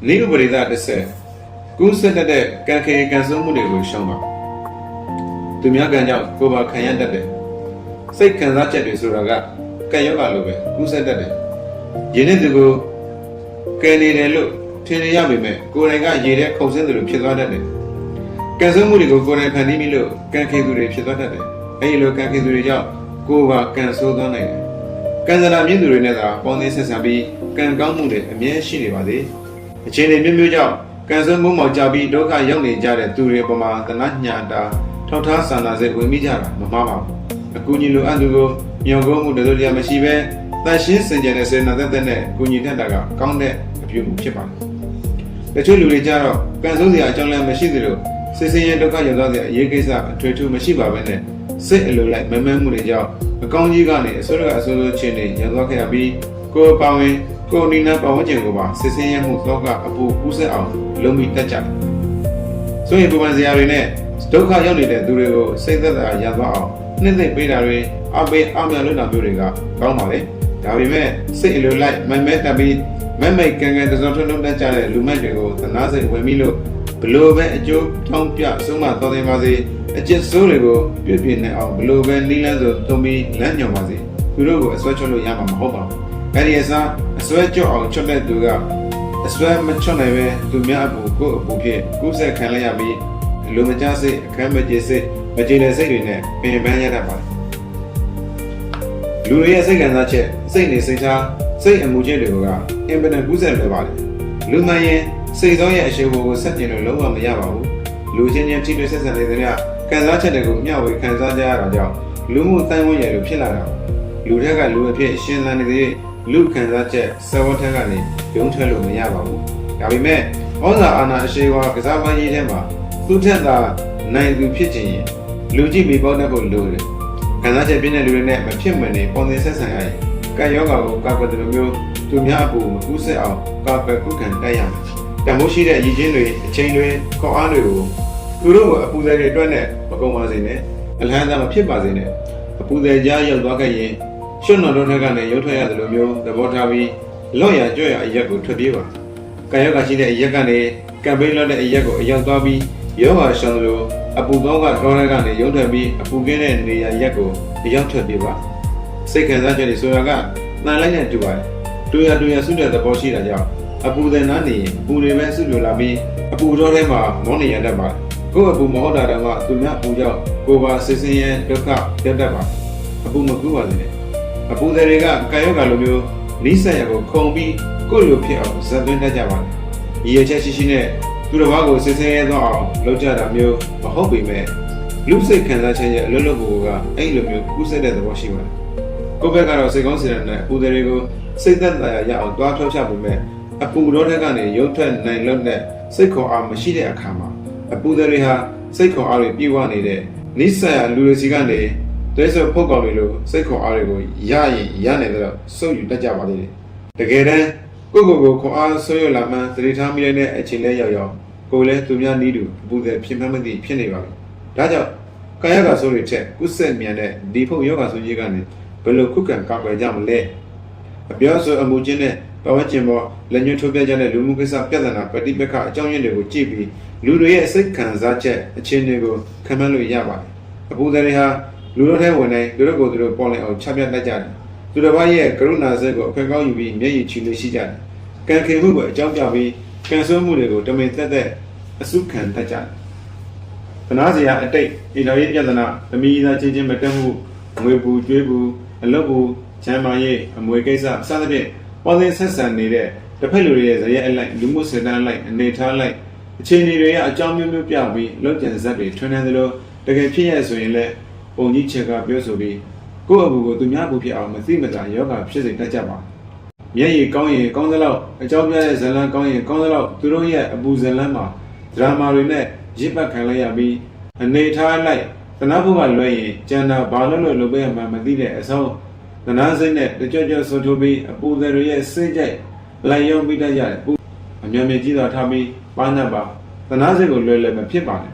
နေဥပဒေသားတစ်ဆက်ကူးဆက်တဲ့ကံခေကံဆုံးမှုတွေကိုရှောင်ပါသူများကံကြောင့်ကိုယ်ပါခံရတတ်တယ်စိတ်ခံစားချက်တွေဆိုတာကကံယောဂလိုပဲကူးဆက်တတ်တယ်ရင်းနဲ့သူကိုကဲနေတယ်လို့ထင်ရပေမဲ့ကိုယ်တိုင်ကရေထဲခုန်ဆင်းတယ်လို့ဖြစ်သွားတတ်တယ်ကံဆုံးမှုတွေကိုကိုယ်တိုင်ဖန်တီးပြီးလို့ကံခေသူတွေဖြစ်သွားတတ်တယ်အဲဒီလိုကံခေသူတွေကြောင့်ကိုယ်ပါကံဆိုးသွားနိုင်တယ်ကံစနာမြင့်သူတွေနဲ့သာပေါင်းသင်းဆက်ဆံပြီးကံကောင်းမှုတွေအမြဲရှိနေပါသေးအခြေအနေမျိုးမျိုးကြောင့်ကံဆုံးမှုမှောင်ကြပြီးဒုက္ခရောက်နေကြတဲ့သူတွေအပေါ်မှာတဏှာညာတာထောက်ထားဆန္ဒစိတ်ဝင်မိကြတာမမှားပါဘူးအကူညီလိုအပ်သူကိုညောင်ကုန်းမှုတစိုးတရားမရှိဘဲတန်ရှင်းစင်ကြယ်တဲ့စေနာသက်သက်နဲ့ကူညီတတ်တာကကောင်းတဲ့အပြုအမူဖြစ်ပါတယ်တချို့လူတွေကြတော့ကံဆိုးစရာအကြောင်းလည်းမရှိသလိုစိတ်ဆင်းရဲဒုက္ခရောက်သွားတဲ့အရေးကိစ္စအထွေထူးမရှိပါဘဲနဲ့စိတ်အလိုလိုက်မမှန်းမှုတွေကြောင့်အကောင်းကြီးကနေအစိုးရအစိုးရချင်းတွေရောက်သွားခဲ့ရပြီးကိုယ်ပါဝင်ကိုယ်နီနာပတ်ဝန်းကျင်ကိုပါစိတ်ဆင်းရဲမှုသောကအပူကူးဆက်အောင်လုံးပြီးတက်ကြတယ်။ဆိုရင်ပုံမှန်စရာတွေနဲ့ဒုက္ခရောက်နေတဲ့သူတွေကိုစိတ်သက်သာရသွားအောင်နှိမ့်သိမ့်ပေးတာတွေအပေးအမြလုပ်တာမျိုးတွေကကောင်းပါလေ။ဒါပေမဲ့စိတ်အလိုလိုက်မမဲတက်ပြီးမမိတ်ကန်ကန်တစောထွန်းထွန်းတက်ကြတဲ့လူမိုက်တွေကိုသနာစိတ်ဝင်ပြီးလို့ဘလို့ပဲအကျိုးထောင်းပြဆုံးမတော်တယ်ပါစေအကျစ်ဆိုးတွေကိုပြည့်ပြည့်နဲ့အောင်ဘလို့ပဲနီးလန်းဆိုသုံးပြီးလမ်းညွန်ပါစေသူတို့ကိုအစွဲချွတ်လို့ရမှာမဟုတ်ပါဘူးအဲဒီအစားအစွဲချွတ်အောင်ချွတ်တဲ့သူကအစွဲမချွတ်နိုင်ပဲသူများအပူကိုအပူဖြစ်ကူးဆက်ခံလိုက်ရပြီးလူမကြားစိတ်အခမ်းမကျေစိတ်မကျေတဲ့စိတ်တွေနဲ့ပင်ပန်းရတတ်ပါတယ်လူတွေရဲ့စိတ်ခံစားချက်စိတ်နေစိတ်ထားစိတ်အမှုချင်းတွေကိုကအင်ပနကူးဆက်လွယ်ပါတယ်လူမှန်ရင်စိတ်သောရဲ့အရှိန်ကိုဆက်ကျင်လို့လုံးဝမရပါဘူးလူချင်းချင်းထိတွေ့ဆက်ဆံနေတဲ့ခံစားချက်တွေကိုမျှဝေခံစားကြရတာကြောင့်လူမှုတန်ဝန်းရည်လိုဖြစ်လာတာလူထက်ကလူအဖြစ်ရှင်းလန်းနေတဲ့လူခံစားချက်စဝတ်ထက်ကနေရုံးထွက်လို့မရပါဘူးဒါပေမဲ့ဩဇာအာဏာအရှိန်ဝါကစားပန်းကြီးထဲမှာသူ့ထက်သာနိုင်သူဖြစ်ခြင်းရင်လူကြည့်မိပေါက်တတ်ဖို့လိုတယ်ခံစားချက်ပြင်းတဲ့လူတွေနဲ့မဖြစ်မနေပုံသင်ဆက်ဆံရရင်ကံယောဂါကိုကာကွယ်တဲ့မျိုးသူများအပူမကူးဆက်အောင်ကာကွယ်ခုခံတိုက်ရမယ်တမိုးရှိတဲ့ရည်ချင်းတွေအချိန်တွေခေါင်းအားတွေကိုသူတို့ကိုအပူတွေအတွက်နဲ့မကုန်ပါစေနဲ့အလဟန်သာမဖြစ်ပါစေနဲ့အပူတွေကြားရောက်သွားခဲ့ရင်ရွှွတော်တို့ထက်ကနေရုပ်ထွက်ရတယ်လို့မျိုးသဘောထားပြီးလော့ရကြွရအရက်ကိုထွက်ပြေးပါကံယောဂါရှိတဲ့အရက်ကနေကံပိန်းလွတ်တဲ့အရက်ကိုအရောက်သွားပြီးယောဂါရှောင်လို့အပူကောင်းကတော်တဲ့ကနေရုပ်ထွက်ပြီးအပူကင်းတဲ့နေရာရက်ကိုအရောက်ထွက်ပြေးပါစိတ်ခံစားချက်တွေဆိုတာကနှံလိုက်တဲ့တူပါတယ်တူရဆုတဲ့သဘောရှိတာကြောင့်အပူတဲ့နားနေရင်အပူတွေပဲဆုလို့လာပြီးအပူတော်ထဲမှာမောနေရတတ်ပါတယ်ကိုယ်အပူမဟုတ်တာတော့သူများအပူကြောင့်ကိုယ်ပါစိတ်ဆင်းရဲဒုက္ခတက်တတ်ပါအပူမကူပါစေနဲ့အပူတွေကကာယောဂါလိုမျိုးနိစ္စရကိုခုံပြီးကိုယ်လိုဖြစ်အောင်ဇက်သွင်းတတ်ကြပါတယ်ရည်ရချက်ရှိနဲ့သူတစ်ပါးကိုစိတ်ဆင်းရဲသောအောင်လုပ်ကြတာမျိုးမဟုတ်ပေမဲ့လူစိတ်ခံစားချက်ရဲ့အလွတ်လွတ်ကိုကအဲ့လိုမျိုးကူးစက်တဲ့သဘောရှိပါတယ်ကိုယ့်ဘက်ကတော့စိတ်ကောင်းစေတဲ့နဲ့အပူတွေကိုစိတ်သက်သာရအောင်တွားထောက်ချပေမဲ့အပူတော်တဲ့ကနေရုပ်ထွက်နိုင်လို့နဲ့စိတ်ခေါ်အားမရှိတဲ့အခါမှာအပူတွေဟာစိတ်ခေါ်အားတွေပြေဝနေတဲ့နိစ္စရလူတွေစီကနေတွဲဆော်ဖုတ်ကောင်တွေလိုစိတ်ခေါ်အားတွေကိုရရင်ရနေတော့စုပ်ယူတတ်ကြပါလိမ့်တယ်တကယ်တမ်းကိုခေါ်အားဆွေးရလာမှသတိထားမိတဲ့အခြေလဲရောက်ကိုလည်းသူများနီးတူအပူတွေဖြစ်မှမသိဖြစ်နေပါပြီဒါကြောင့်ကာယကဆိုးတွေချက်ကုဆက်မြန်တဲ့ဒီဖုတ်ယောဂဆိုးကြီးကနေဘယ်လိုခုခံကာကွယ်ကြမလဲအပြောဆိုအမှုချင်းနဲ့ပဝန်းကျင်ပေါ်လက်ညှိုးထိုးပြကြတဲ့လူမှုကိစ္စပြဿနာပဋိပက္ခအကြောင်းရင်းတွေကိုကြည့်ပြီးလူတွေရဲ့စိတ်ခံစားချက်အခြေအနေကိုခံမှန်းလို့ရပါတယ်အပူတွေဟာလူတို့ထဲဝင်နေသူတို့ကိုယ်သူတို့ပေါ်လည်အောင်ချပြတတ်ကြတယ်သူတစ်ပါးရဲ့ကရုဏာစိတ်ကိုအခွင့်ကောင်းယူပြီးမျက်ရည်ချီလို့ရှိကြတယ်ကံခေမှုကိုအကြောင်းပြပြီးကံဆိုးမှုတွေကိုတမင်သက်သက်အစုခံတတ်ကြတယ်သနာစရာအတိတ်ဣဒာရေးပြဿနာသမီးသားချင်းချင်းမတက်မှုငွေပူကျွေးပူအလုပ်ပူချမ်းမာရေးအမွေကိစ္စစသဖြင့်ပေါ်သင်ဆက်ဆံနေတဲ့တစ်ဖက်လူတွေရဲ့ဇယက်အလိုက်လူမှုစေတန်းလိုက်အနေထားလိုက်အခြေအနေတွေကအကြောင်းမျိုးမျိုးပြပြီးလောက်ကျန်ဇက်တွေထွန်းနေသလိုတကယ်ဖြစ်ရဆိုရင်လည်းပုံကြီးချက်ကပြောဆိုပြီးကိုယ့်အပူကိုသူများအပူဖြစ်အောင်မသိမသာယောဂဖြစ်စေတတ်ကြပါမျက်ရည်ကောင်းရင်ကောင်းသလောက်အကြောင်းပြတဲ့ဇလန်းကောင်းရင်ကောင်းသလောက်သူတို့ရဲ့အပူဇလန်းမှာဒရာမာတွေနဲ့ရစ်ပတ်ခံလိုက်ရပြီးအနေထားလိုက်သနာဖို့ကလွယ်ရင်ကျန်တာဘာလို့လုပ်ပေးရမှမသိတဲ့အဆုံးသနာစိတ်နဲ့တကြွဆွထိုးပြီးအပူတွေရဲ့စိတ်ကြိုက်လိုက်ရုံပြီးတတ်ရတယ်အမြဲကြီးတော်ထားပြီးပါဏပါသနာစိတ်ကိုလွယ်မဖြစ်ပါနဲ့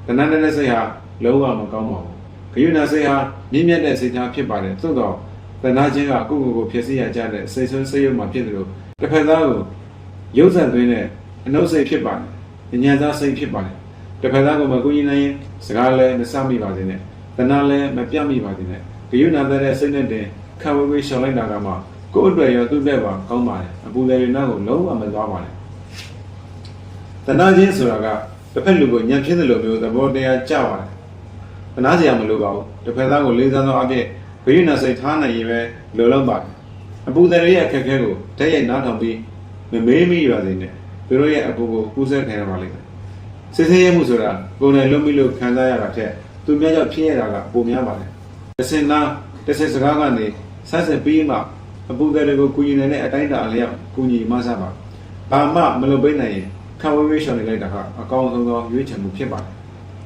သနာတဲ့စိတ်ဟာလုံးဝမကောင်းပါဘူးခရုဏာစိတ်ဟာမြင့်မြတ်တဲ့စိတ်ထားဖြစ်ပါတယ်သို့တော့သနာချင်းကကိုယ့်ကိုယ်ကိုဖြစ်စေရကြတဲ့စိတ်ဆွမ်းစိတ်ရုံမှာဖြစ်တယ်လို့တစ်ဖက်သားကိုရုပ်ဆန်သွင်းတဲ့ အနှုတ်စိတ်ဖြစ်ပါတယ်ဉာဏ်သားစိတ်ဖြစ်ပါတယ်တစ်ဖက်သားကမကူညီနိုင်ရင်စကားလည်းမစမိပါစေနဲ့တဏှာလည်းမပြတ်မိပါစေနဲ့ဂယုဏတဲ့စိတ်နဲ့တင်ခံဝေးဝေးရှောင်လိုက်တာကမှကိုယ့်အတွက်ရောသူ့အတွက်ပါကောင်းပါတယ်အပူတွေနောက်ကိုလုံးဝမသွားပါနဲ့တဏှာချင်းဆိုတာကတစ်ဖက်လူကိုညံဖြစ်တဲ့လိုမျိုးသဘောတရားကြပါတယ်တဏှာစရာမလိုပါဘူးတစ်ဖက်သားကိုလေးစားသောအဖြစ်ဂယုဏစိတ်ထားနိုင်ရင်ပဲလိုလုံးပါတယ်အပူတွေရဲ့အခက်အခဲကိုတည့်ရဲ့နားထောင်ပြီးမမေးမိပါစေနဲ့သူတို့ရဲ့အပူကိုကူးစက်ခံရပါလိမ့်မယ်စစ်ဆေးရမှုဆိုတာကိုယ်နဲ့လုံးပြီးလို့ခံစားရတာထက်သူများကြောင့်ဖြစ်ရတာကပိုများပါတယ်တစ်စင်နာတစ်စင်စကားကနေဆက်ဆက်ပြီးမှအပူတွေကိုကူညီနေတဲ့အတိုင်းအတာအလျောက်ကူညီမဆပါဘာမှမလုပ်ပေးနိုင်ရင်ခံဝေးဝေးရှောင်နေလိုက်တာကအကောင်းဆုံးသောရွေးချယ်မှုဖြစ်ပါတယ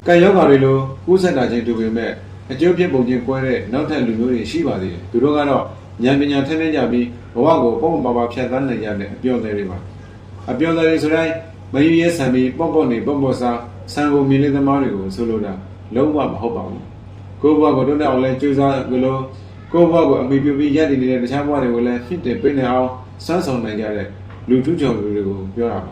်ကံယောဂါတွေလိုကူးစက်တာချင်းတူပေမဲ့အကျိုးဖြစ်ပုံချင်းကွဲတဲ့နောက်ထပ်လူမျိုးတွေရှိပါသေးတယ်သူတို့ကတော့ဉာဏ်ပညာထက်မြက်ကြပြီးဘဝကိုပုံမှန်ပါဖြတ်သန်းနိုင်ရတဲ့အပြောင်းအလဲတွေပါအပြောင်းအလဲတွေဆိုတိုင်းမယူရဲဆံပြီးပေါ့ပေါ့နေပေါ့ပေါ့စားဆံကိုမြင်လေးသမားတွေကိုဆိုလိုတာလုံးဝမဟုတ်ပါဘူးကိုယ့်ဘဝကိုတိုးတက်အောင်လဲကြိုးစားကြလို့ကိုယ့်ဘဝကိုအမိပြုပြီးရည်တည်နေတဲ့တခြားဘဝတွေကိုလည်းဖြစ်တင်ပေးနေအောင်စမ်းဆောင်နိုင်ကြတဲ့လူထုကြောင့်လူတွေကိုပြောတာပါ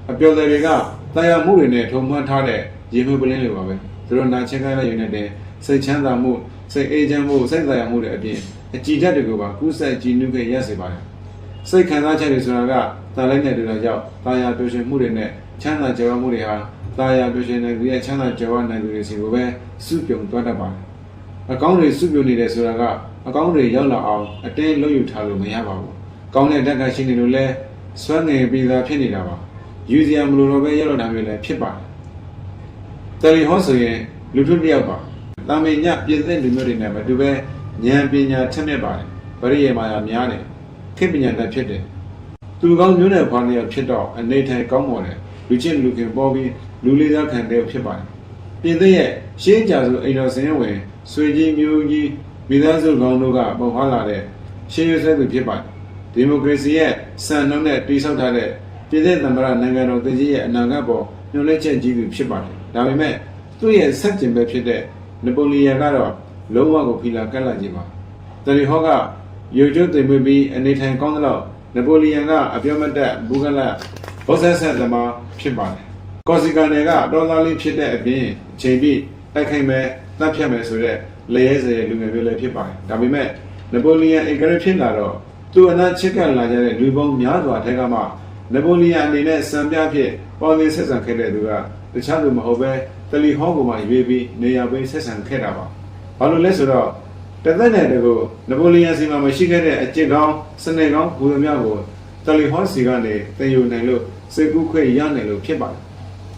အပြောင်းအလဲတွေကတရားမှုတွေနဲ့ထုံမှန်းထားတဲ့ရေမှုပလင်းတွေပါပဲသူတို့နာချင်းခိုင်းလိုက်ရုံနဲ့တည်းစိတ်ချမ်းသာမှုစိတ်အေးချမ်းမှုစိတ်တရားမှုတွေအပြင်အကြည်ဓာတ်တွေကိုပါကူးစက်ကြည်နုခဲ့ရစေပါတယ်စိတ်ခံစားချက်တွေဆိုတာကတာလိုက်တဲ့တူတာကြောင့်တာယာပျော်ရွှင်မှုတွေနဲ့ချမ်းသာကြွယ်ဝမှုတွေဟာတာယာပျော်ရွှင်တဲ့သူရဲ့ချမ်းသာကြွယ်ဝနိုင်သူတွေစီကိုပဲစုပြုံသွားတတ်ပါတယ်အကောင်းတွေစုပြုံနေတယ်ဆိုတာကအကောင်းတွေရောက်လာအောင်အတင်းလုပ်ယူထားလို့မရပါဘူးကောင်းတဲ့ဓာတ်ကရှိနေလို့လဲစွမ်းငယ်ပြီးသားဖြစ်နေတာပါယူစရာမလိုတော့ပဲရောက်လာတာမျိုးလည်းဖြစ်ပါတယ်တယ်လီဟောဆိုရင်လူထုတစ်ယောက်ပါတာမင်ညပြင်သစ်လူမျိုးတွေနဲ့မတူပဲဉာဏ်ပညာထက်မြက်ပါတယ်ပရိယေမာယာများတယ်ခေပညာတတ်ဖြစ်တယ်သူကောင်းမျိုးနဲ့ဖွားနေရဖြစ်တော့အနေထိုင်ကောင်းမွန်တယ်လူချင်းလူခင်ပေါ်ပြီးလူလေးစားခံတဲ့ဖြစ်ပါတယ်ပြင်သစ်ရဲ့ရှင်းကြဆိုအိမ်တော်စင်းဝင်ဆွေကြီးမျိုးကြီးမိသားစုကောင်းတို့ကပေါ်ဖွားလာတဲ့ရှင်းရဆဲသူဖြစ်ပါတယ်ဒီမိုကရေစီရဲ့စံနှုန်းနဲ့တည်ဆောက်ထားတဲ့ပြည်သစ်သမ္မတနိုင်ငံတော်တည်ကြီးရဲ့အနာဂတ်ပေါ်ညှို့လက်ချက်ကြီးသူဖြစ်ပါတယ်ဒါပေမဲ့သူ့ရဲ့ဆက်ကျင်ပဲဖြစ်တဲ့နပိုလီယန်ကတော့လုံးဝကိုဖီလာကတ်လိုက်ခြင်းပါတယ်လီဟောကယူကျိုးတင်ပွေပြီးအနေထိုင်ကောင်းသလောက်နပိုလီယန်ကအပြောမတက်ဘူဂလတ်ဘောဆက်ဆက်သမားဖြစ်ပါတယ်ကော်စီကာနယ်ကတော်သားလေးဖြစ်တဲ့အပြင်အချိန်ပြည့်တိုက်ခိုက်မဲ့တပ်ဖြတ်မဲ့ဆိုတဲ့လရဲစရဲလူငယ်မျိုးလည်းဖြစ်ပါတယ်ဒါပေမဲ့နပိုလီယန်အင်္ဂရိဖြစ်လာတော့သူ့အနာချစ်ကပ်လာကြတဲ့လူပေါင်းများစွာထဲကမှနပိုလီယန်အနေနဲ့စံပြဖြစ်ပေါ်နေဆက်ဆံခဲ့တဲ့သူကတခြားသူမဟုတ်ပဲတယ်လီဟောကိုမှရွေးပြီးနေရာပေးဆက်ဆံခဲ့တာပါဘာလို့လဲဆိုတော့တသက်နဲ့တကူနပိုလီယန်စီမှာမရှိခဲ့တဲ့အကျင့်ကောင်းစနစ်ကောင်းဘူသမျှကိုတယ်လီဟောစီကနေသင်ယူနိုင်လို့စိတ်ကူးခွင့်ရနိုင်လို့ဖြစ်ပါတယ်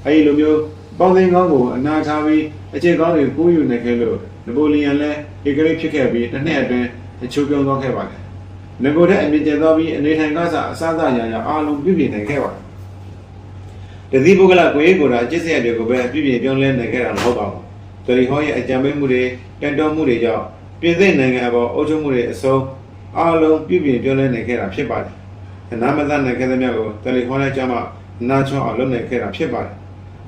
အဲဒီလိုမျိုးပေါင်းသိန်းကောင်းကိုအနာထားပြီးအကျင့်ကောင်းတွေကူးယူနိုင်ခဲ့လို့နပိုလီယန်လည်းဧကရိဖြစ်ခဲ့ပြီးတစ်နှစ်အတွင်းအချိုးပြောင်းသွားခဲ့ပါတယ်ငကိုတဲ့အမြင့်ကျသွားပြီးအနေထိုင်ကစားအစအစရာရာအားလုံးပြည့်ပြည့်နိုင်ခဲ့ပါတယ်တတိပုဂ္ဂလကိုရေးကိုယ်တာအကျင့်စရာတွေကိုပဲပြည့်ပြည့်ပြောင်းလဲနိုင်ခဲ့တာမဟုတ်ပါဘူးတယ်လီဟောရဲ့အကြံပေးမှုတွေတန်တော်မှုတွေကြောင့်ပြည်သစ်နိုင်ငံအပေါ်အုပ်ချုပ်မှုတွေအဆုံးအားလုံးပြည့်ပြည့်ပြောင်းလဲနိုင်ခဲ့တာဖြစ်ပါတယ်အနာမသနိုင်ခဲ့တဲ့မြတ်ကိုတယ်လီဟောနဲ့ကြမှာနာချောအောင်လုပ်နိုင်ခဲ့တာဖြစ်ပါတယ်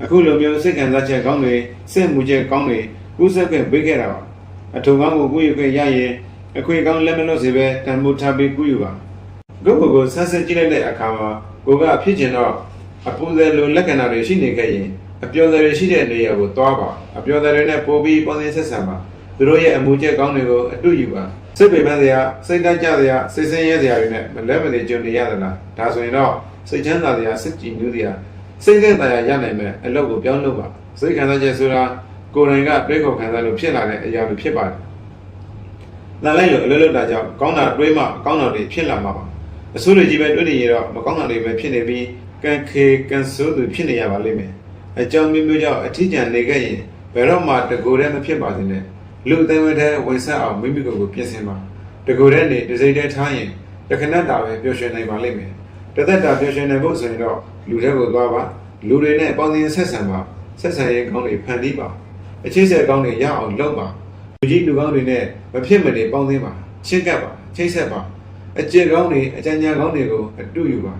အခုလိုမျိုးစိတ်ခံစားချက်ကောင်းတွေစိတ်မှုချက်ကောင်းတွေကူးစက်ခဲ့ပေးခဲ့တာပါအထုံကောင်းကိုကူးယူခဲ့ရရင်အခွင့်ကောင်းလက်မလွတ်စေပဲတန်ဖိုးထားပြီးကူးယူပါကိုယ့်ကိုယ်ဆက်ဆက်ကြည့်လိုက်တဲ့အခါမှာကိုကဖြစ်ကျင်တော့အပူဇယ်လိုလက္ခဏာတွေရှိနေခဲ့ရင်အပျော်ဇယ်တွေရှိတဲ့နေရာကိုသွားပါအပျော်ဇယ်တွေနဲ့ပို့ပြီးပေါင်းသင်းဆက်ဆံပါသူတို့ရဲ့အမှုချက်ကောင်းတွေကိုအတူယူပါစိတ်ပေပန်းစရာစိတ်တိုက်ကြစရာစိတ်ဆင်းရဲစရာတွေနဲ့မလဲမသေးကြုံနေရသလားဒါဆိုရင်တော့စိတ်ချမ်းသာစရာစိတ်ကြည်နူးစရာစိတ်သက်သာရနိုင်မယ်အလုပ်ကိုပြောင်းလုပ်ပါစိတ်ခံစားချက်ဆိုတာကိုယ်တိုင်ကတွေးခေါ်ခံစားလို့ဖြစ်လာတဲ့အရာတွေဖြစ်ပါတယ်။လာလိုက်လို့အလုပ်လုပ်တာကြောင့်ကောင်းတာတွေးမှကောင်းတာတွေဖြစ်လာမှာပါ။အဆိုးတွေကြီးပဲတွေးနေရတော့မကောင်းတာတွေပဲဖြစ်နေပြီးကံခေကံဆိုးသူဖြစ်နေရပါလိမ့်မယ်။အကြောင်းမျိုးမျိုးကြောင့်အထီးကျန်နေခဲ့ရင်ဘယ်တော့မှတကူတည်းမဖြစ်ပါစေနဲ့။လူအသိဝဲတဲ့ဝင်ဆက်အောင်မိမိကိုယ်ကိုပြင်ဆင်ပါ။တကူတည်းနေတစိမ့်တည်းထားရင်တခဏတာပဲပျော်ရွှင်နိုင်ပါလိမ့်မယ်။တသက်တာပျော်ရွှင်နိုင်ဖို့ဆိုရင်တော့လူတွေကိုသွားပါလူတွေနဲ့ပေါင်းသင်းဆက်ဆံပါဆက်ဆံရေးကောင်းတွေဖန်တီးပါအခြေဆက်ကောင်းတွေရအောင်လုပ်ပါလူကြီးလူကောင်းတွေနဲ့မဖြစ်မနေပေါင်းသင်းပါချစ်ကပ်ပါချိတ်ဆက်ပါအကျင့်ကောင်းတွေအကြံဉာဏ်ကောင်းတွေကိုအတူယူပါ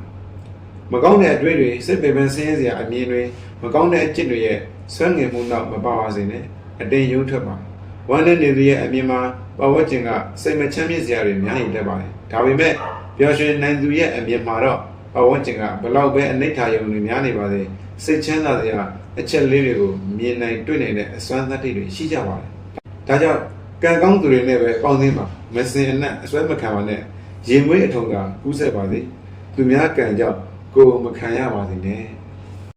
မကောင်းတဲ့အတွေ့တွေစိတ်ပင်ပန်းဆင်းရဲစရာအမြင်တွေမကောင်းတဲ့အကျင့်တွေရဲ့ဆွမ်းငင်မှုနောက်မပါပါစေနဲ့အတင်းရုံးထွက်ပါဝမ်းနဲ့နေသူရဲ့အမြင်မှာပဝတ်ကျင်ကစိတ်မချမ်းမြေ့စရာတွေများနေတတ်ပါတယ်ဒါပေမဲ့ပျော်ရွှင်နိုင်သူရဲ့အမြင်မှာတော့ပ ပတ်ဝန်းကျင်ကဘလောက်ပဲအနိဋ္ဌာယုံတွေများနေပါစေစိတ်ချမ်းသာစရာအချက်လေးတွေကိုမြင်နိုင်တွေ့နိုင်တဲ့အစွမ်းသတ္တိတွေရှိကြပါတယ်ဒါကြောင့်ကံကောင်းသူတွေနဲ့ပဲပေါင်းသင်းပါမစင်အနက်အစွဲမခံပါနဲ့ရေမွေးအထုံကကူးဆက်ပါစေသူများကံကြောင့်ကိုယ်မခံရပါစေနဲ့